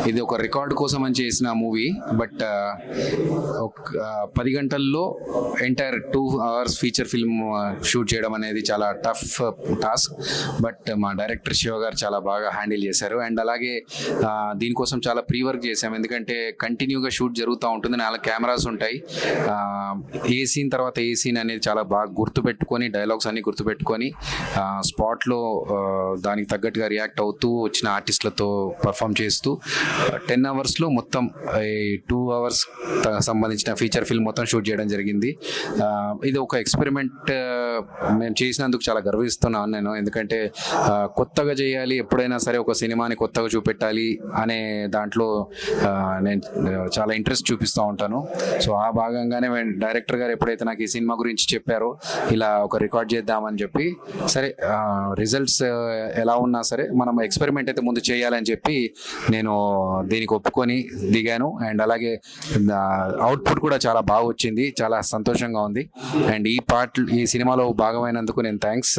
ఇది ఒక రికార్డ్ కోసం అని చేసిన మూవీ. బట్ ఒక 10 గంటల్లో entire 2 hours feature film shoot చేయడం అనేది చాలా టఫ్ టాస్క్. బట్ మా డైరెక్టర్ శివ గారు చాలా బాగా హ్యాండిల్ చేశారు. అండ్ అలాగే దీనికోసం చాలా ప్రీ వర్క్ చేసాం, ఎందుకంటే కంటిన్యూగా షూట్ జరుగుతూ ఉంటుంది, 4 కెమెరాస్ ఉంటాయి. ఏ సీన్ తర్వాత ఏ సీన్ అనేది చాలా బాగా గుర్తుపెట్టుకొని, డైలాగ్స్ అన్ని గుర్తుపెట్టుకొని స్పాట్లో దానికి తగ్గట్టుగా రియాక్ట్ అవుతూ వచ్చిన ఆర్టిస్టులతో పర్ఫామ్ చేస్తూ 10 hours మొత్తం 2 hours సంబంధించిన ఫీచర్ ఫిల్మ్ మొత్తం షూట్ చేయడం జరిగింది. ఇది ఒక ఎక్స్పెరిమెంట్ మేము చేసినందుకు చాలా గర్విస్తున్నాను నేను, ఎందుకంటే కొత్తగా చేయాలి, ఎప్పుడైనా సరే ఒక సినిమాని కొత్తగా చూపెట్టాలి అనే దాంట్లో నేను చాలా ఇంట్రెస్ట్ చూపిస్తూ ఉంటాను. సో ఆ భాగంగానే డైరెక్టర్ గారు ఎప్పుడైతే నాకు ఈ సినిమా గురించి చెప్పారో, ఇలా ఒక రికార్డ్ చేద్దామని చెప్పి, సరే రిజల్ట్స్ ఎలా ఉన్నా సరే మనం ఎక్స్పెరిమెంట్ అయితే ముందు చేయాలని చెప్పి నేను దీనికి ఒప్పుకొని దిగాను. అండ్ అలాగే అవుట్పుట్ కూడా చాలా బాగా వచ్చింది, చాలా సంతోషంగా ఉంది. అండ్ ఈ సినిమాలో భాగమైనందుకు నేను థ్యాంక్స్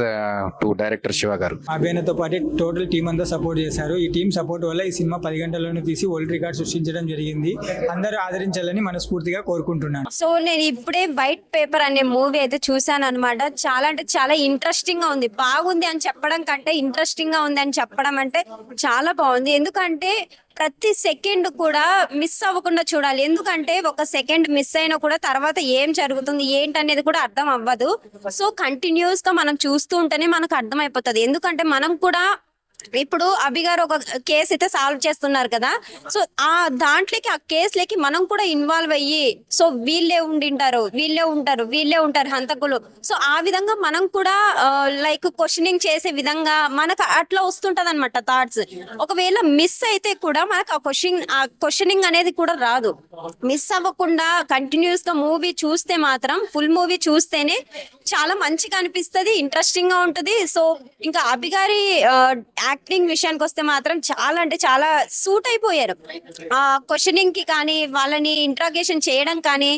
టు డైరెక్టర్ శివ గారు. అభినయతో పాటు టోటల్ టీం అంతా సపోర్ట్ చేశారు. ఈ టీం సపోర్ట్ వల్ల ఈ సినిమా 10 గంటల్లోనే తీసి వరల్డ్ రికార్డ్ సృష్టించడం జరిగింది. అందరూ ఆదరించాలని మనస్ఫూర్తిగా కోరుకుంటున్నాను. సో నేను ఇప్పుడే వైట్ పేపర్ అనే మూవీ అయితే చూసాను అనమాట. చాలా అంటే చాలా ఇంట్రెస్టింగ్ గా ఉంది. బాగుంది అని చెప్పడం కంటే ఇంట్రెస్టింగ్ గా ఉంది అని చెప్పడం అంటే చాలా బాగుంది. ఎందుకంటే ప్రతి సెకండ్ కూడా మిస్ అవ్వకుండా చూడాలి. ఎందుకంటే ఒక సెకండ్ మిస్ అయినా కూడా తర్వాత ఏం జరుగుతుంది ఏంటనేది కూడా అర్థం అవ్వదు. సో కంటిన్యూస్ గా మనం చూస్తూ ఉంటేనే మనకు అర్థం అయిపోతుంది. ఎందుకంటే మనం కూడా ఇప్పుడు అభి గారు ఒక కేసు అయితే సాల్వ్ చేస్తున్నారు కదా, సో ఆ దాంట్లోకి ఆ కేసులకి మనం కూడా ఇన్వాల్వ్ అయ్యి, సో వీళ్ళే ఉంటారు హంతకులు, సో ఆ విధంగా మనం కూడా లైక్ క్వశ్చనింగ్ చేసే విధంగా మనకు అట్లా వస్తుంటది అనమాట థాట్స్. ఒకవేళ మిస్ అయితే కూడా మనకు ఆ క్వశ్చనింగ్ అనేది కూడా రాదు. మిస్ అవ్వకుండా కంటిన్యూస్ గా మూవీ చూస్తే మాత్రం, ఫుల్ మూవీ చూస్తేనే చాలా మంచిగా అనిపిస్తుంది, ఇంట్రెస్టింగ్ గా ఉంటుంది. సో ఇంకా అభి గారి యాక్టింగ్ విషయానికి వస్తే మాత్రం చాలా అంటే చాలా సూట్ అయిపోయారు. ఆ క్వశ్చనింగ్ కి కానీ, వాళ్ళని ఇంట్రాగేషన్ చేయడం కానీ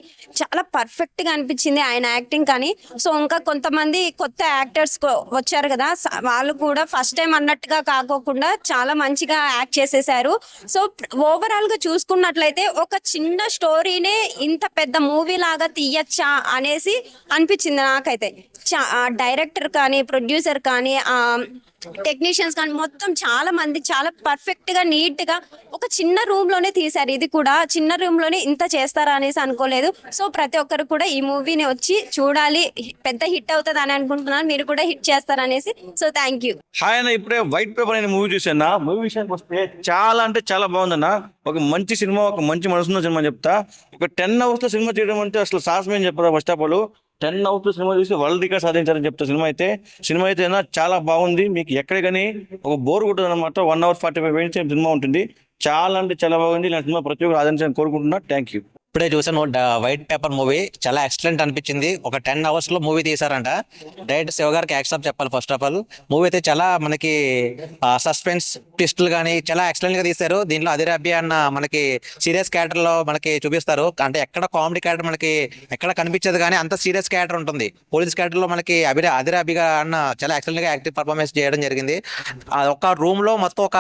చాలా పర్ఫెక్ట్ గా అనిపించింది ఆయన యాక్టింగ్ కానీ. సో ఇంకా కొంతమంది కొత్త యాక్టర్స్ వచ్చారు కదా, వాళ్ళు కూడా ఫస్ట్ టైం అన్నట్టుగా కాకోకుండా చాలా మంచిగా యాక్ట్ చేసేసారు. సో ఓవరాల్ గా చూసుకున్నట్లయితే ఒక చిన్న స్టోరీనే ఇంత పెద్ద మూవీ లాగా తీయచ్చా అనేసి అనిపించింది నాకైతే. డైరెక్టర్ కానీ, ప్రొడ్యూసర్ కానీ, టెక్నీషియన్స్ కానీ మొత్తం చాలా మంది చాలా పర్ఫెక్ట్ గా నీట్ గా ఒక చిన్న రూమ్ లోనే తీశారు. ఇది కూడా చిన్న రూమ్ లోనే ఇంత చేస్తారా అనేసి అనుకోలేదు. సో ప్రతి ఒక్కరు కూడా ఈ మూవీని వచ్చి చూడాలి, పెద్ద హిట్ అవుతుంది అని అనుకుంటున్నాను. మీరు కూడా హిట్ చేస్తారనేసి. So thank you. హాయ్ అన్న, ఇప్పుడే వైట్ పేపర్ అనే మూవీ చూసాను. మూవీ విషయానికి వస్తే చాలా అంటే చాలా బాగుందన్న. ఒక మంచి సినిమా, ఒక మంచి మనసున్న సినిమా చెప్తా. ఒక 10 hours లో సినిమా చేయడం అంటే అసలు సాహసమేం చెప్పరా. First of all 10 hours cinema చూసి వరల్డ్ రికార్డ్ సాధించారని చెప్తా. సినిమా అయితే చాలా బాగుంది. మీకు ఎక్కడ కానీ ఒక బోర్ కొట్టదు అనమాట. 1 hour 45 minutes సినిమా ఉంటుంది. చాలా అంటే చాలా బాగుంది. ఇలాంటి సినిమా ప్రతి ఒక్కరు ఆదరించాలని కోరుకుంటున్నా. Thank you. ఇప్పుడే చూసాను వైట్ పేపర్ మూవీ, చాలా ఎక్సలెంట్ అనిపించింది. ఒక 10 hours లో మూవీ తీసారంట. డైరెక్టర్ శివ గారికి యాక్సెప్ట్ చెప్పాలి. ఫస్ట్ ఆఫ్ ఆల్ మూవీ అయితే చాలా మనకి సస్పెన్స్ ట్విస్టులు కానీ చాలా ఎక్సలెంట్ గా తీశారు. దీంట్లో అదిరాబి అన్న మనకి సీరియస్ క్యారెక్టర్ లో మనకి చూపిస్తారు. అంటే ఎక్కడ కామెడీ క్యారెక్టర్ మనకి ఎక్కడ కనిపించదు, కానీ అంత సీరియస్ క్యారెక్టర్ ఉంటుంది. పోలీస్ క్యారెక్టర్ లో మనకి అదిరాబిగా అన్న చాలా ఎక్సలెంట్ గా యాక్టివ్ పర్ఫార్మెన్స్ చేయడం జరిగింది. ఒక రూమ్ లో మొత్తం ఒక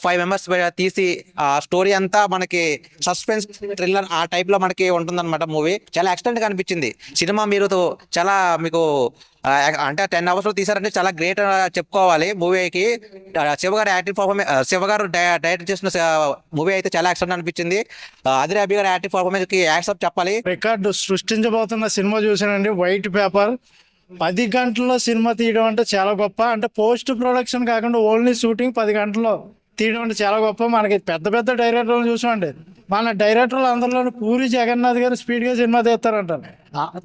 5 members తీసి ఆ స్టోరీ అంతా మనకి సస్పెన్స్ థ్రిల్లర్ ఆ టైప్ లో మనకి ఉంటుందన్నమాట. మూవీ చాలా ఎక్సలెంట్ గా అనిపించింది. సినిమా మీరు చాలా మీకు అంటే 10 hours లో తీసారంటే చాలా గ్రేట్ చెప్పుకోవాలి. మూవీకి శివగారు యాక్టివ్ పర్ఫార్మెన్స్, శివగారు డైరెక్ట్ చేసిన మూవీ అయితే చాలా ఎక్సలెంట్ అనిపించింది. అదిరాబి గారు యాక్టివ్ పర్ఫార్మెన్స్ కి యాక్సెప్ట్ చెప్పాలి. రికార్డు సృష్టించబోతున్న సినిమా చూసానండి, వైట్ పేపర్. 10 గంటల్లో సినిమా తీయడం అంటే చాలా గొప్ప. అంటే పోస్ట్ ప్రొడక్షన్ కాకుండా ఓన్లీ షూటింగ్ 10 గంటల్లో తీయడం అంటే చాలా గొప్ప. మనకి పెద్ద పెద్ద డైరెక్టర్లు చూసామండి, మన డైరెక్టర్లు అందరిలోని పూరి జగన్నాథ్ గారు స్పీడ్గా సినిమా తీస్తారంటారు.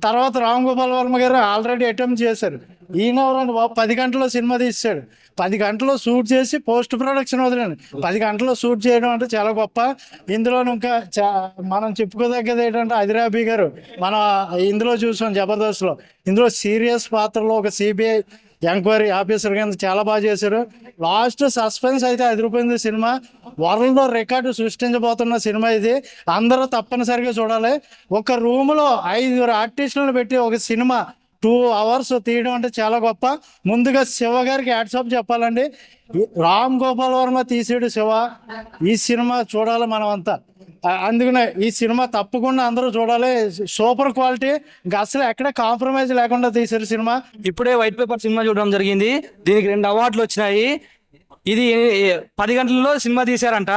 తర్వాత రామ్ గోపాల్ వర్మ గారు ఆల్రెడీ అటెంప్ట్ చేశారు. ఈయన ఎవరండి బాబు 10 గంటల్లో సినిమా తీసాడు. 10 గంటల్లో షూట్ చేసి పోస్ట్ ప్రొడక్షన్ వదిలేండి, 10 గంటల్లో షూట్ చేయడం అంటే చాలా గొప్ప. ఇందులో ఇంకా మనం చెప్పుకోదగ్గది ఏంటంటే అదిరాబి గారు మనం ఇందులో చూసాం జబర్దస్త్లో. ఇందులో సీరియస్ పాత్రలో ఒక సిబిఐ ఎంక్వైరీ ఆఫీసర్ కింద చాలా బాగా చేశారు. లాస్ట్ సస్పెన్స్ అయితే అదిరిపోయింది. సినిమా వరల్డ్ రికార్డు సృష్టించబోతున్న సినిమా ఇది. అందరూ తప్పనిసరిగా చూడాలి. ఒక రూమ్లో 5 ఆర్టిస్టులను పెట్టి ఒక సినిమా 2 hours తీయడం అంటే చాలా గొప్ప. ముందుగా శివ గారికి హ్యాట్సాప్ చెప్పాలండి. రామ్ గోపాల్ వర్మ తీసాడు శివ. ఈ సినిమా చూడాలి మనం అంతా. అందుకనే ఈ సినిమా తప్పకుండా అందరూ చూడాలి. సూపర్ క్వాలిటీ, ఇంకా అసలు ఎక్కడ కాంప్రమైజ్ లేకుండా తీసారు సినిమా. ఇప్పుడే వైట్ పేపర్ సినిమా చూడడం జరిగింది. దీనికి 2 అవార్డులు వచ్చినాయి. ఇది 10 గంటల్లో సినిమా తీశారంట.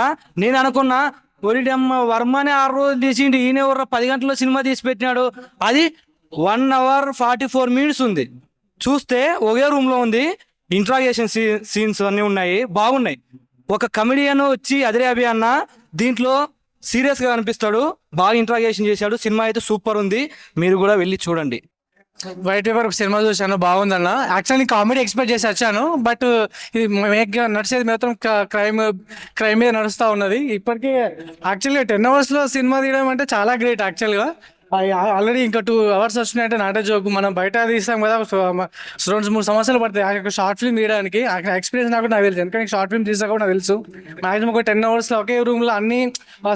నేను అనుకున్నా ఒరిడమ్మ వర్మనే 6 రోజులు తీసిండి, ఈయన 10 గంటల్లో సినిమా తీసి పెట్టినాడు. అది 1 hour 44 minutes ఉంది. చూస్తే ఒకే రూమ్ లో ఉంది. ఇంట్రాగేషన్ సీన్స్ అన్ని ఉన్నాయి, బాగున్నాయి. ఒక కమెడియన్ వచ్చి అదిరే అభి అన్న దీంట్లో సీరియస్ గా అనిపిస్తాడు, బాగా ఇంట్రాగేషన్ చేశాడు. సినిమా అయితే సూపర్ ఉంది, మీరు కూడా వెళ్ళి చూడండి. వైట్ పేపర్ సినిమా చూశాను, బాగుందన్న. యాక్చువల్లీ కామెడీ ఎక్స్పెక్ట్ చేసి వచ్చాను, బట్ ఇది నడిచేది మాత్రం క్రైమ్ మీద నడుస్తూ ఉన్నది. ఇప్పటికీ యాక్చువల్గా 10 hours లో సినిమా తీయడం అంటే చాలా గ్రేట్. యాక్చువల్గా ఆల్రెడీ ఇంకా 2 hours వచ్చినాయంటే నాటే జోకు. మనం బయట తీస్తాం కదా, 2-3 సంవత్సరాలు పడతాయి ఒక షార్ట్ ఫిల్మ్ తీయడానికి. ఎక్స్పీరియన్స్ నాకు తెలుసు, ఎందుకంటే షార్ట్ ఫిల్మ్ తీసా కూడా నాకు తెలుసు. మాక్సిమం ఒక 10 hours లో ఒకే రూమ్ లో అన్ని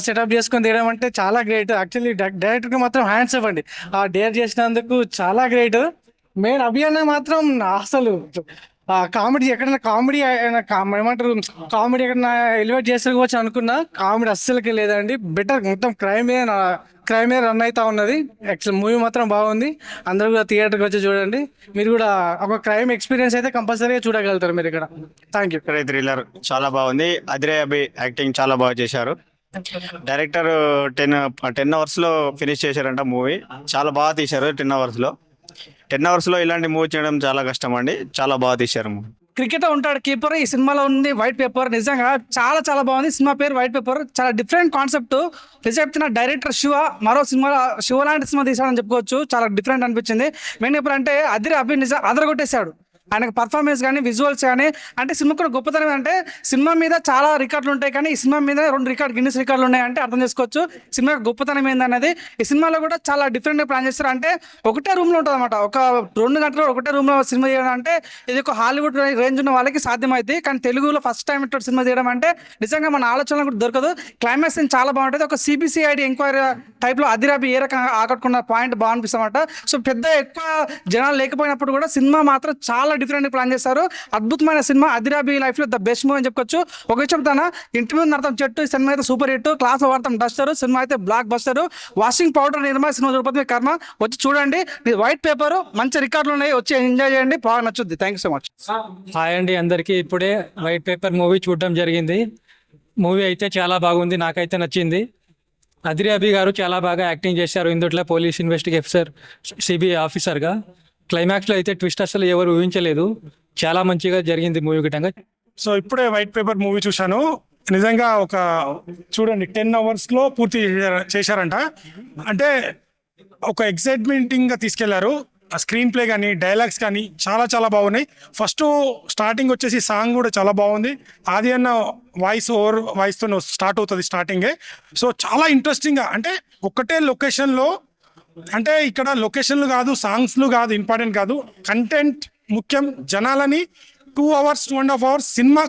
సెటప్ చేసుకొని తీయడం అంటే చాలా గ్రేట్. యాక్చువల్లీ డైరెక్టర్ కి మాత్రం హ్యాండ్స్ ఇవ్వండి, ఆ డేర్ చేసినందుకు చాలా గ్రేట్. మెయిన్ అభియాన్ మాత్రం అసలు కామెడీ ఎక్కడైనా కామెడీ ఏమంటారు, కామెడీ ఎక్కడైనా ఎలివేట్ చేసుకోవచ్చు అనుకున్నా, కామెడీ అస్సలకి లేదండి. బెటర్, మొత్తం క్రైమే రన్ అవుతా ఉన్నది. యాక్చువల్ మూవీ మాత్రం బాగుంది. అందరూ కూడా థియేటర్కి వచ్చి చూడండి. మీరు కూడా ఒక క్రైమ్ ఎక్స్పీరియన్స్ అయితే కంపల్సరీగా చూడగలుగుతారు మీరు ఇక్కడ. Thank you. థ్రిల్లర్ చాలా బాగుంది. అదిరే అభి యాక్టింగ్ చాలా బాగా చేశారు. డైరెక్టర్ 10 hours లో ఫినిష్ చేశారంట మూవీ. చాలా బాగా తీశారు. 10 hours లో 10 hours లో ఇలాంటి మూవీ చేయడం చాలా కష్టం అండి. చాలా బాగా తీశారు మూవీ. క్రికెటర్ ఉంటాడు కీపర్, ఈ సినిమాలో ఉంది వైట్ పేపర్. నిజంగా చాలా చాలా బాగుంది. సినిమా పేరు వైట్ పేపర్, చాలా డిఫరెంట్ కాన్సెప్ట్. నిజం చెప్తున్నా, డైరెక్టర్ శివ మరో సినిమాలో శివ లాంటి సినిమా తీసాడని చెప్పుకోవచ్చు. చాలా డిఫరెంట్ అనిపించింది. మెయిన్ ఇప్పుడు అంటే అదిరే అభి నిజం అదరగొట్టేశాడు. ఆయనకు పర్ఫార్మెన్స్ కానీ విజువల్స్ కానీ, అంటే సినిమా కూడా గొప్పతనం అంటే సినిమా మీద చాలా రికార్డులు ఉంటాయి, కానీ ఈ సినిమా మీద 2 గిన్నిస్ రికార్డులు ఉన్నాయంటే అర్థం చేసుకోవచ్చు సినిమా గొప్పతనం ఏందనేది. ఈ సినిమాలో కూడా చాలా డిఫరెంట్గా ప్లాన్ చేస్తారు. అంటే ఒకటే రూమ్లో ఉంటుంది అనమాట. ఒక 2 గంటలు ఒకటే రూమ్లో సినిమా తీయడం అంటే ఇది ఒక హాలీవుడ్ రేంజ్ ఉన్న వాళ్ళకి సాధ్యమైంది. కానీ తెలుగులో ఫస్ట్ టైం ఇట్లా సినిమా తీయడం అంటే నిజంగా మన ఆలోచన కూడా దొరకదు. క్లైమాక్స్ చాలా బాగుంటుంది. ఒక సిబిసిఐడి ఎంక్వైరీ టైప్లో అదిరాబి ఏ రకంగా ఆకట్టుకున్న పాయింట్ బాగా అనిపిస్తామట. సో ఎక్కువ జనాలు లేకపోయినప్పుడు కూడా సినిమా మాత్రం చాలా డిఫరెంట్ ప్లాన్ చేశారు. అద్భుతమైన సినిమా. అదిరాబి లైఫ్ లో ద బెస్ట్ మూవీ అని చెప్పుకోవచ్చు. ఒక చెప్తానా, ఇంటి మీద నడతాం చెట్టు సినిమా అయితే సూపర్ హిట్, క్లాస్ లో వాడతాం డస్టర్ సినిమా అయితే బ్లాక్ బస్టర్, వాషింగ్ పౌడర్ నిర్మా సినిమా చూడకపోతే కర్మ. వచ్చి చూడండి. వైట్ పేపర్ మంచి రికార్డులు ఉన్నాయి, వచ్చి ఎంజాయ్ చేయండి, బాగా నచ్చుద్ది. Thank you so much. Hi అండి అందరికీ. ఇప్పుడే వైట్ పేపర్ మూవీ చూడడం జరిగింది. మూవీ అయితే చాలా బాగుంది, నాకైతే నచ్చింది. అదిరే అభి గారు చాలా బాగా యాక్టింగ్ చేశారు ఇందుట్లో పోలీస్ ఇన్వెస్టిగేటర్ సిబిఐ ఆఫీసర్గా. క్లైమాక్స్లో అయితే ట్విస్ట్ అసలు ఎవరు ఊహించలేదు. చాలా మంచిగా జరిగింది మూవీ గిట్టంగా. సో ఇప్పుడే వైట్ పేపర్ మూవీ చూశాను. నిజంగా ఒక చూడండి 10 hours లో పూర్తి చేశారంట. అంటే ఒక ఎక్సైట్మెంటింగ్ గా తీసుకెళ్లారు. ఆ స్క్రీన్ ప్లే కానీ డైలాగ్స్ కానీ చాలా చాలా బాగున్నాయి. ఫస్ట్ స్టార్టింగ్ వచ్చేసి సాంగ్ కూడా చాలా బాగుంది. ఆది అన్న వాయిస్తో స్టార్ట్ అవుతుంది స్టార్టింగే. సో చాలా ఇంట్రెస్టింగ్గా, అంటే ఒకటే లొకేషన్లో, అంటే ఇక్కడ లొకేషన్లు కాదు, సాంగ్స్లు కాదు ఇంపార్టెంట్ కాదు, కంటెంట్ ముఖ్యం. జనాలని 2 hours 2.5 hours సినిమా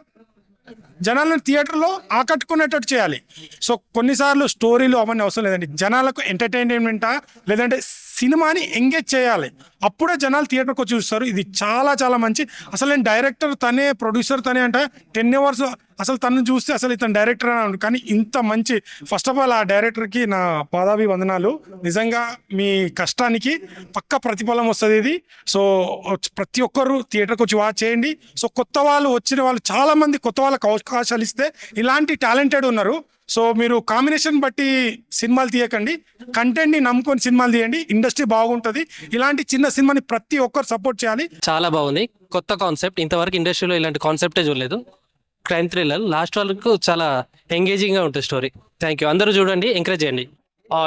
జనాలను థియేటర్లో ఆకట్టుకునేటట్టు చేయాలి. సో కొన్నిసార్లు స్టోరీలు అవన్నీ అవసరం లేదండి, జనాలకు ఎంటర్టైన్మెంటా లేదంటే సినిమాని ఎంగేజ్ చేయాలి, అప్పుడే జనాలు థియేటర్కి వచ్చి చూస్తారు. ఇది చాలా చాలా మంచి. అసలు నేను డైరెక్టర్ తనే, ప్రొడ్యూసర్ తనే అంటే 10 hours అసలు తను చూస్తే అసలు ఇతను డైరెక్టర్ అని, కానీ ఇంత మంచి. ఫస్ట్ ఆఫ్ ఆల్ ఆ డైరెక్టర్కి నా పాదాభివందనాలు. నిజంగా మీ కష్టానికి పక్క ప్రతిఫలం వస్తుంది ఇది. సో ప్రతి ఒక్కరు థియేటర్కి వచ్చి వాచ్ చేయండి. సో కొత్త వాళ్ళు వచ్చిన వాళ్ళు చాలా మంది కొత్త వాళ్ళకి అవకాశాలు ఇస్తే ఇలాంటి టాలెంటెడ్ ఉన్నారు. సో మీరు కాంబినేషన్ బట్టి సినిమాలు తీయకండి, కంటెంట్ని నమ్ముకొని సినిమాలు తీయండి, ఇండస్ట్రీ బాగుంటుంది. ఇలాంటి చిన్న సినిమాని ప్రతి ఒక్కరు సపోర్ట్ చేయాలి. చాలా బాగుంది, కొత్త కాన్సెప్ట్. ఇంతవరకు ఇండస్ట్రీలో ఇలాంటి కాన్సెప్టే చూడలేదు. క్రైమ్ థ్రిల్లర్ లాస్ట్ వరకు చాలా ఎంగేజింగ్గా ఉంటుంది స్టోరీ. Thank you. అందరూ చూడండి, ఎంకరేజ్ చేయండి.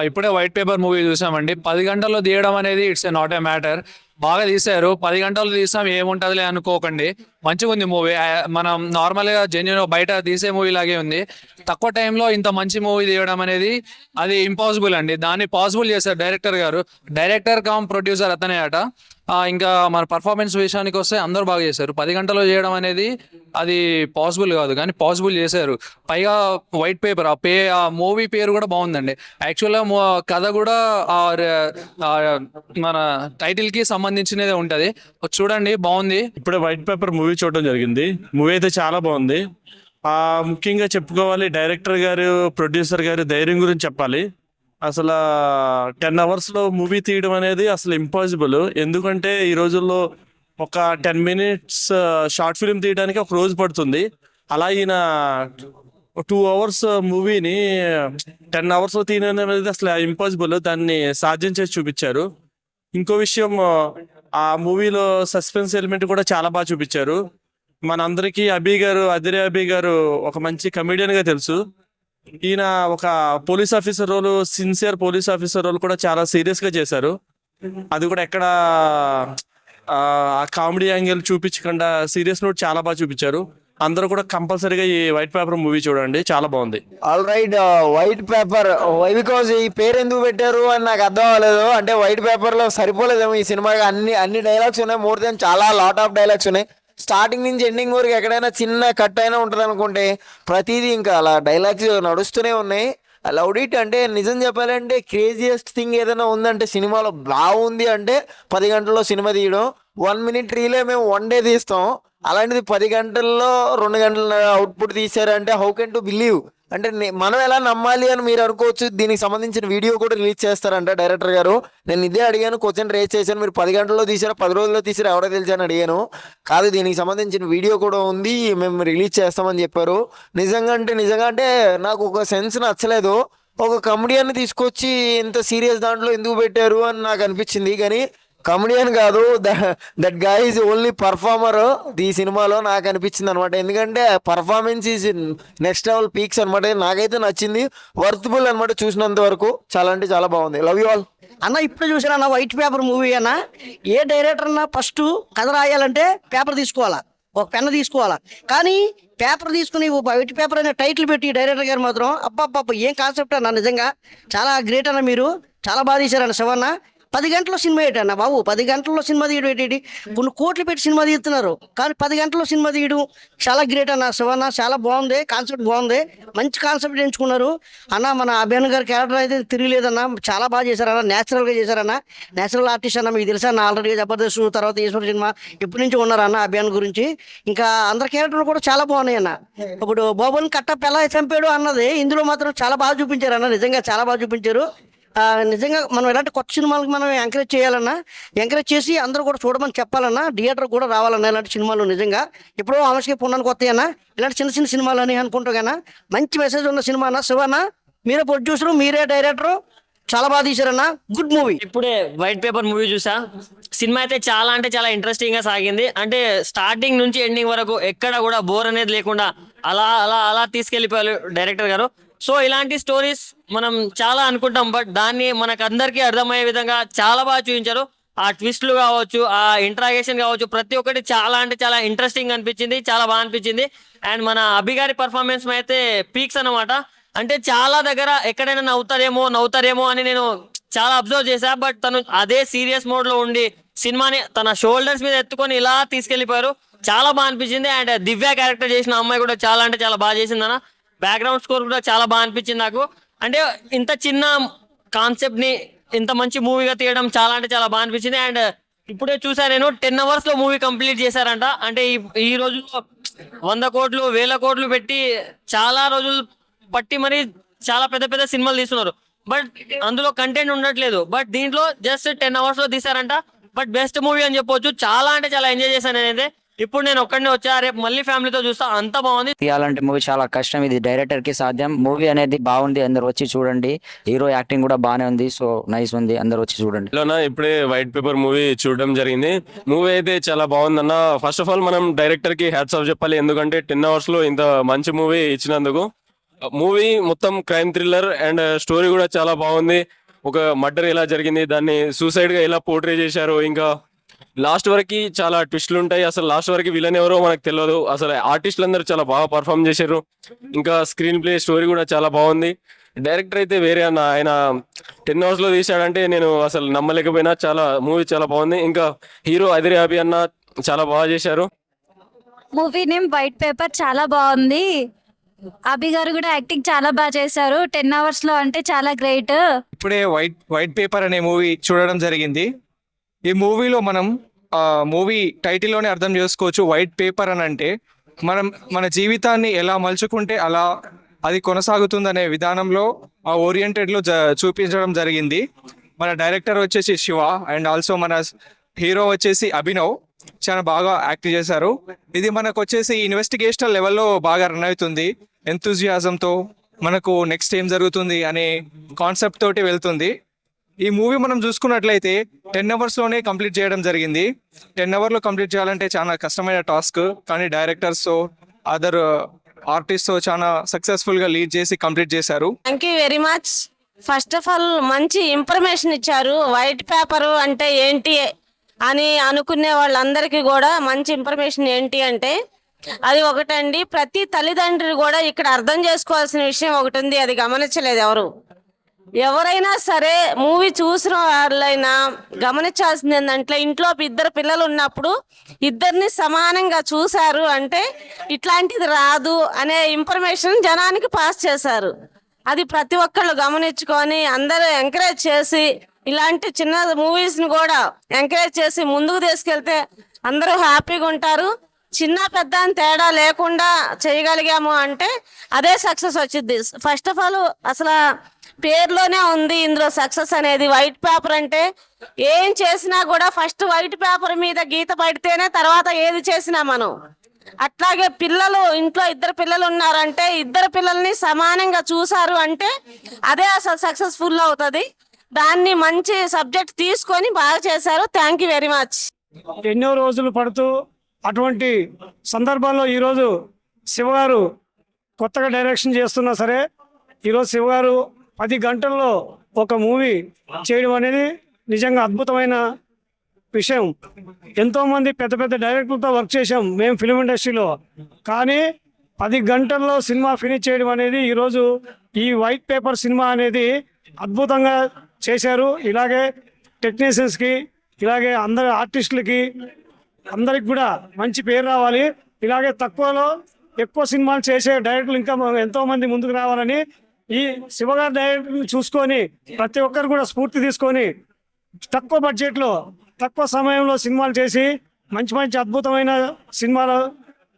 ఇప్పుడే వైట్ పేపర్ మూవీ చూసామండి. 10 గంటల్లో తీయడం అనేది ఇట్స్ నాట్ ఏ మ్యాటర్. బాగా తీశారు. 10 గంటలు తీసాం ఏముంటుందిలే అనుకోకండి, మంచిగా ఉంది మూవీ. మనం నార్మల్గా జెన్యున్ బయట తీసే మూవీ లాగే ఉంది. తక్కువ టైంలో ఇంత మంచి మూవీ తీయడం అనేది అది ఇంపాసిబుల్ అండి. దాన్ని పాసిబుల్ చేశారు డైరెక్టర్ గారు. డైరెక్టర్ కమ్ ప్రొడ్యూసర్ అతనే అట. ఇంకా మన పర్ఫార్మెన్స్ విషయానికి వస్తే అందరూ బాగా చేశారు. 10 గంటల్లో చేయడం అనేది అది పాసిబుల్ కాదు, కానీ పాసిబుల్ చేశారు. పైగా వైట్ పేపర్ ఆ మూవీ పేరు కూడా బాగుందండి. యాక్చువల్గా కథ కూడా మన టైటిల్కి సంబంధించినదే ఉంటుంది. చూడండి, బాగుంది. ఇప్పుడే వైట్ పేపర్ మూవీ చూడడం జరిగింది. మూవీ అయితే చాలా బాగుంది. ముఖ్యంగా చెప్పుకోవాలి, డైరెక్టర్ గారు, ప్రొడ్యూసర్ గారు ధైర్యం గురించి చెప్పాలి. అసలు 10 అవర్స్లో మూవీ తీయడం అనేది అసలు ఇంపాసిబుల్. ఎందుకంటే ఈ రోజుల్లో ఒక 10 minutes షార్ట్ ఫిల్మ్ తీయడానికి ఒక రోజు పడుతుంది. అలా ఈయన 2 hours మూవీని 10 అవర్స్లో తీయడం అనేది అసలు ఇంపాసిబుల్. దాన్ని సాధ్యం చేసి చూపించారు. ఇంకో విషయం, ఆ మూవీలో సస్పెన్స్ ఎలిమెంట్ కూడా చాలా బాగా చూపించారు. మనందరికీ అదిరే అభి గారు ఒక మంచి కమెడియన్ గా తెలుసు. ఈయన ఒక police officer role, sincere police officer role కూడా చాలా సీరియస్ గా చేశారు. అది కూడా ఎక్కడ ఆ కామెడీ యాంగిల్ చూపించకుండా సీరియస్ నోట్ చాలా బాగా చూపించారు. అందరూ కూడా కంపల్సరీగా ఈ వైట్ పేపర్ మూవీ చూడండి, చాలా బాగుంది. All right, white paper why because ఈ పేరు ఎందుకు పెట్టారు అని నాకు అర్థం అవ్వలేదు. అంటే వైట్ పేపర్ లో సరిపోలేదేమో ఈ సినిమాకి. అన్ని డైలాగ్స్ ఉన్నాయి, మోర్ దెన్ చాలా లాట్ ఆఫ్ డైలాగ్స్ ఉన్నాయి. స్టార్టింగ్ నుంచి ఎండింగ్ వరకు ఎక్కడైనా చిన్న కట్ అయినా ఉంటుంది అనుకుంటే ప్రతిదీ ఇంకా అలా డైలాగ్స్ నడుస్తూనే ఉన్నాయి. Loved it. అంటే నిజం చెప్పాలంటే క్రేజియస్ట్ థింగ్ ఏదైనా ఉందంటే సినిమాలో బాగుంది అంటే 10 గంటల్లో సినిమా తీయడం. 1 minute రీలే మేము 1 day తీస్తాం, అలాంటిది 10 గంటల్లో 2 గంటల అవుట్పుట్ తీశారంటే హౌ కెన్ టు బిలీవ్. అంటే మనం ఎలా నమ్మాలి అని మీరు అనుకోవచ్చు. దీనికి సంబంధించిన వీడియో కూడా రిలీజ్ చేస్తారంట డైరెక్టర్ గారు. నేను ఇదే అడిగాను, క్వశ్చన్ రేస్ చేశాను, మీరు 10 గంటల్లో తీసారా 10 రోజుల్లో తీసారా ఎవరో తెలుసా అని అడిగాను. కాదు, దీనికి సంబంధించిన వీడియో కూడా ఉంది, మేము రిలీజ్ చేస్తామని చెప్పారు. నిజంగా అంటే నాకు ఒక సెన్స్ నచ్చలేదు. ఒక కమెడియన్ తీసుకొచ్చి ఇంత సీరియస్ దాంట్లో ఎందుకు పెట్టారు అని నాకు అనిపించింది. కానీ కమెడియన్ కాదు, that guy is only performer ఈ సినిమాలో నాకు అనిపించింది అనమాట. ఎందుకంటే performance is next level peaks అనమాట. నాకైతే నచ్చింది, వర్త్బుల్ అనమాట. చూసినంత వరకు చాలా అంటే చాలా బాగుంది. Love you all. అన్న ఇప్పుడు చూసాను వైట్ పేపర్ మూవీ అన్న. ఏ డైరెక్టర్ అన్నా ఫస్ట్ కథ రాయాలంటే పేపర్ తీసుకోవాలా, ఒక పెన్ తీసుకోవాలా. కానీ పేపర్ తీసుకుని వైట్ పేపర్ అనే టైటిల్ పెట్టి డైరెక్టర్ గారు మాత్రం అబ్బా ఏం కాన్సెప్ట్ అన్న. నిజంగా చాలా గ్రేట్ అన్న, మీరు చాలా బాగా తీశారన్న శివన్న. 10 గంటల్లో సినిమా ఏంటన్న బాబు, 10 గంటల్లో సినిమా తీయడం ఏంటి? కొన్ని కోట్లు పెట్టి సినిమా తీస్తున్నారు, కానీ 10 గంటల్లో సినిమా తీయడం చాలా గ్రేట్ అన్న. శివన్న చాలా బాగుంది, కాన్సెప్ట్ బాగుంది, మంచి కాన్సెప్ట్ ఎంచుకున్నారు అన్న. మన అభియాన్ గారి క్యారెక్టర్ అయితే తిరిగిలేదన్న, చాలా బాగా చేశారన్న, న్యాచురల్గా చేశారన్న. న్యాచురల్ ఆర్టిస్ట్ అన్న, మీకు తెలుసా అన్న. ఆల్రెడీ జబర్దస్త్ తర్వాత ఈశ్వర్ సినిమా ఎప్పటి నుంచి ఉన్నారన్న అభియాన్ గురించి. ఇంకా అందరి క్యారెక్టర్లు కూడా చాలా బాగున్నాయి అన్న. ఇప్పుడు బాబుని కట్టప్ప ఎలా చంపాడు అన్నది ఇందులో మాత్రం చాలా బాగా చూపించారు అన్న. నిజంగా చాలా బాగా చూపించారు. నిజంగా మనం ఇలాంటి కొత్త సినిమాలకు మనం ఎంకరేజ్ చేయాలన్నా, ఎంకరేజ్ చేసి అందరూ కూడా చూడమని చెప్పాలన్నా, థియేటర్ కూడా రావాలన్నా ఇలాంటి సినిమాలు. నిజంగా ఇప్పుడు ఆమెకి పున్నానికి వస్తాయి అన్న ఇలాంటి చిన్న చిన్న సినిమాలు అని అనుకుంటా కన్నా. మంచి మెసేజ్ ఉన్న సినిమా అన్న. శివన్న మీరే ప్రొడ్యూసరు, మీరే డైరెక్టరు, చాలా బాగా తీశారన్న. Good movie. ఇప్పుడే వైట్ పేపర్ మూవీ చూసా. సినిమా అయితే చాలా అంటే చాలా ఇంట్రెస్టింగ్ గా సాగింది. అంటే స్టార్టింగ్ నుంచి ఎండింగ్ వరకు ఎక్కడ కూడా బోర్ అనేది లేకుండా అలా అలా అలా తీసుకెళ్లిపోయారు డైరెక్టర్ గారు. సో ఇలాంటి స్టోరీస్ మనం చాలా అనుకుంటాం, బట్ దాన్ని మనకు అందరికీ అర్థమయ్యే విధంగా చాలా బాగా చూపించారు. ఆ ట్విస్ట్లు కావచ్చు, ఆ ఇంట్రాగేషన్ కావచ్చు, ప్రతి ఒక్కటి చాలా అంటే చాలా ఇంట్రెస్టింగ్ అనిపించింది, చాలా బాగా అనిపించింది. అండ్ మన అభి గారి పర్ఫార్మెన్స్ అయితే పీక్స్ అన్నమాట. అంటే చాలా దగ్గర ఎక్కడైనా నవ్వుతారేమో అని నేను చాలా అబ్జర్వ్ చేశా, బట్ తను అదే సీరియస్ మోడ్ లో ఉండి సినిమాని తన షోల్డర్స్ మీద ఎత్తుకొని ఇలా తీసుకెళ్లిపోయారు. చాలా బాగా అనిపించింది. అండ్ దివ్య క్యారెక్టర్ చేసిన అమ్మాయి కూడా చాలా అంటే చాలా బాగా చేసిందన్న. బ్యాక్గ్రౌండ్ స్కోర్ కూడా చాలా బాగా అనిపించింది నాకు. అంటే ఇంత చిన్న కాన్సెప్ట్ ని ఇంత మంచి మూవీగా తీయడం చాలా అంటే చాలా బాగా అనిపించింది. అండ్ ఇప్పుడే చూసా నేను 10 hours లో మూవీ కంప్లీట్ చేశారంట. అంటే ఈ రోజుల్లో 100 కోట్లు 1000 కోట్లు పెట్టి చాలా రోజులు పట్టి మరి చాలా పెద్ద పెద్ద సినిమాలు తీస్తున్నారు, బట్ అందులో కంటెంట్ ఉండట్లేదు. బట్ దీంట్లో జస్ట్ 10 hours లో తీసారంట. బట్ బెస్ట్ మూవీ అని చెప్పొచ్చు. చాలా అంటే చాలా ఎంజాయ్ చేశాను నేనైతే. ఇప్పుడు నేను ఒక్కడనే వచ్చా, రేపు మళ్ళీ ఫ్యామిలీతో చూస్తా. అంత బాగుంది. తీయాలంటే మూవీ చాలా కష్టం, ఇది డైరెక్టర్ కి సాధ్యం. మూవీ అనేది బాగుంది, అందరు వచ్చి చూడండి. హీరో యాక్టింగ్ కూడా బాగానే ఉంది, సో నైస్ ఉంది, అందరు వచ్చి చూడండి. ఇప్పుడే వైట్ పేపర్ మూవీ చూడడం జరిగింది. మూవీ అయితే చాలా బాగుందన్న. ఫస్ట్ ఆఫ్ ఆల్ మనం డైరెక్టర్ కి హ్యాట్స్ ఆఫ్ చెప్పాలి, ఎందుకంటే 10 hours లో ఇంత మంచి మూవీ ఇచ్చినందుకు. మూవీ మొత్తం క్రైమ్ థ్రిల్లర్ అండ్ స్టోరీ కూడా చాలా బాగుంది. ఒక మర్డర్ ఎలా జరిగింది, దాన్ని సూసైడ్ గా ఎలా పోర్ట్రే చేశారు, ఇంకా లాస్ట్ వరకు చాలా ట్విస్ట్లు ఉంటాయి. అసలు లాస్ట్ వరకు విలన్ ఎవరో మనకు తెలియదు. అసలు ఆర్టిస్టులు అందరూ చాలా బాగా పర్ఫామ్ చేశారు. ఇంకా స్క్రీన్ ప్లే స్టోరీ కూడా చాలా బాగుంది. డైరెక్టర్ అయితే వేరే అన్న. ఆయన 10 అవర్స్ లో తీశాడంటే నేను అసలు నమ్మలేకపోయినా. చాలా మూవీ చాలా బాగుంది. ఇంకా హీరో అదిరే అభి అన్న చాలా బాగా చేశారు. మూవీ నేమ్ వైట్ పేపర్ చాలా బాగుంది. అభి గారు కూడా యాక్టింగ్ చాలా బాగా చేశారు. 10 అవర్స్ లో అంటే చాలా గ్రేట్. ఇప్పుడే వైట్ పేపర్ అనే మూవీ చూడడం జరిగింది. ఈ మూవీలో మనం మూవీ టైటిల్లోనే అర్థం చేసుకోవచ్చు. వైట్ పేపర్ అని అంటే మనం మన జీవితాన్ని ఎలా మలుచుకుంటే అలా అది కొనసాగుతుందనే విధానంలో ఆ ఓరియంటెడ్లో చూపించడం జరిగింది. మన డైరెక్టర్ వచ్చేసి శివ అండ్ ఆల్సో మన హీరో వచ్చేసి అభినవ్ చాలా బాగా యాక్ట్ చేశారు. ఇది మనకు వచ్చేసి ఇన్వెస్టిగేషనల్ లెవెల్లో బాగా రన్ అవుతుంది. ఎంతూజియాజంతో మనకు నెక్స్ట్ ఏం జరుగుతుంది అనే కాన్సెప్ట్ తోటి వెళ్తుంది. ఈ మూవీ మనం చూసుకున్నట్లయితే 10 అవర్స్లోనే కంప్లీట్ చేయడం జరిగింది. 10 అవర్లో కంప్లీట్ చేయాలంటే చాలా కష్టమైన టాస్క్, కానీ డైరెక్టర్స్ అదర్ ఆర్టిస్ట్ చాలా సక్సెస్ఫుల్గా లీడ్ చేసి కంప్లీట్ చేశారు. Thank you very much. First of all మంచి ఇన్ఫర్మేషన్ ఇచ్చారు. వైట్ పేపర్ అంటే ఏంటి అని అనుకునే వాళ్ళందరికీ కూడా మంచి ఇన్ఫర్మేషన్ ఏంటి అంటే అది ఒకటండి. ప్రతి తల్లిదండ్రులు కూడా ఇక్కడ అర్థం చేసుకోవాల్సిన విషయం ఒకటి ఉంది, అది గమనించలేదు ఎవరు. ఎవరైనా సరే మూవీ చూసిన వాళ్ళైనా గమనించాల్సింది ఏంటంటే ఇంట్లో 2 పిల్లలు ఉన్నప్పుడు ఇద్దరిని సమానంగా చూశారు అంటే ఇట్లాంటిది రాదు అనే ఇన్ఫర్మేషన్ జనానికి పాస్ చేశారు. అది ప్రతి ఒక్కళ్ళు గమనించుకొని అందరూ ఎంకరేజ్ చేసి ఇలాంటి చిన్న మూవీస్ ని కూడా ఎంకరేజ్ చేసి ముందుకు తీసుకెళ్తే అందరూ హ్యాపీగా ఉంటారు. చిన్న పెద్ద అని తేడా లేకుండా చేయగలిగాము అంటే అదే సక్సెస్ వచ్చింది. ఫస్ట్ ఆఫ్ ఆల్ అసలు పేరులోనే ఉంది ఇందులో సక్సెస్ అనేది. వైట్ పేపర్ అంటే ఏం చేసినా కూడా ఫస్ట్ వైట్ పేపర్ మీద గీత పడితేనే తర్వాత ఏది చేసినా మనం. అట్లాగే పిల్లలు ఇంట్లో 2 పిల్లలు ఉన్నారంటే 2 పిల్లల్ని సమానంగా చూసారు అంటే అదే అసలు సక్సెస్ఫుల్ అవుతుంది. దాన్ని మంచి సబ్జెక్ట్ తీసుకొని బాగా చేశారు. Thank you very much. ఎన్నో రోజులు పడుతూ అటువంటి సందర్భాల్లో ఈరోజు శివగారు కొత్తగా డైరెక్షన్ చేస్తున్నా సరే ఈరోజు శివగారు 10 గంటల్లో ఒక మూవీ చేయడం అనేది నిజంగా అద్భుతమైన విషయం. ఎంతోమంది పెద్ద పెద్ద డైరెక్టర్లతో వర్క్ చేశాం మేము ఫిలిం ఇండస్ట్రీలో, కానీ 10 గంటల్లో సినిమా ఫినిష్ చేయడం అనేది ఈరోజు ఈ వైట్ పేపర్ సినిమా అనేది అద్భుతంగా చేశారు. ఇలాగే టెక్నీషియన్స్కి ఇలాగే అందరి ఆర్టిస్టులకి అందరికి కూడా మంచి పేరు రావాలి. ఇలాగే తక్కువలో ఎక్కువ సినిమాలు చేసే డైరెక్టర్లు ఇంకా ఎంతోమంది ముందుకు రావాలని ఈ శివగారి డైరెక్టర్ని చూసుకొని ప్రతి ఒక్కరు కూడా స్ఫూర్తి తీసుకొని తక్కువ బడ్జెట్లో తక్కువ సమయంలో సినిమాలు చేసి మంచి మంచి అద్భుతమైన సినిమాలు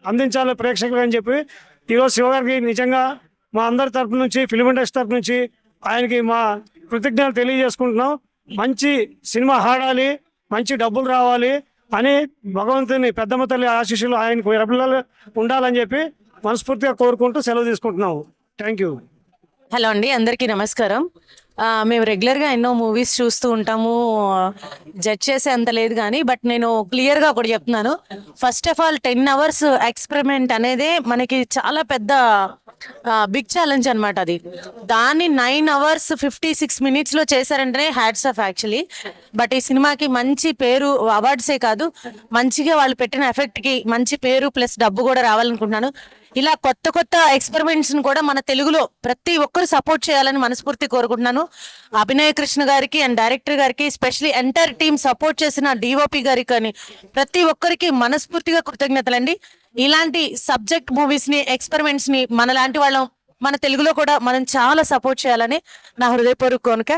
అందించాలి ప్రేక్షకులు అని చెప్పి ఈరోజు శివగారికి నిజంగా మా అందరి తరపు నుంచి ఫిలిం ఇండస్ట్రీ తరపు నుంచి ఆయనకి మా కృతజ్ఞతలు తెలియజేసుకుంటున్నాం. మంచి సినిమా ఆడాలి, మంచి డబ్బులు రావాలి అని భగవంతుని పెద్దమ్మ తల్లి ఆశీస్సులు ఆయనకు పిల్లలు ఉండాలని చెప్పి మనస్ఫూర్తిగా కోరుకుంటూ సెలవు తీసుకుంటున్నాము. Thank you. హలో అండి, అందరికీ నమస్కారం. మేము రెగ్యులర్గా ఎన్నో మూవీస్ చూస్తూ ఉంటాము, జడ్జ్ చేసే అంత లేదు కానీ బట్ నేను క్లియర్గా ఒకటి చెప్తున్నాను. First of all 10 hours experiment అనేది మనకి చాలా పెద్ద బిగ్ ఛాలెంజ్ అనమాట. అది దాన్ని 9 అవర్స్ 56 మినిట్స్లో చేశారంటేనే హ్యాట్స్ ఆఫ్ యాక్చువల్లీ. బట్ ఈ సినిమాకి మంచి పేరు, అవార్డ్సే కాదు మంచిగా వాళ్ళు పెట్టిన ఎఫెక్ట్కి మంచి పేరు ప్లస్ డబ్బు కూడా రావాలనుకుంటున్నాను. ఇలా కొత్త కొత్త ఎక్స్పెరిమెంట్స్ కూడా మన తెలుగులో ప్రతి ఒక్కరు సపోర్ట్ చేయాలని మనస్ఫూర్తి కోరుకుంటున్నాను. అభినయ్ కృష్ణ గారికి అండ్ డైరెక్టర్ గారికి, స్పెషల్లీ ఎంటైర్ టీమ్ సపోర్ట్ చేసిన డిఓపి గారికి కానీ ప్రతి ఒక్కరికి మనస్ఫూర్తిగా కృతజ్ఞతలండి. ఇలాంటి సబ్జెక్ట్ మూవీస్ ని, ఎక్స్పెరిమెంట్స్ ని మనలాంటి వాళ్ళం మన తెలుగులో కూడా మనం చాలా సపోర్ట్ చేయాలని నా హృదయపూర్వక కోరిక.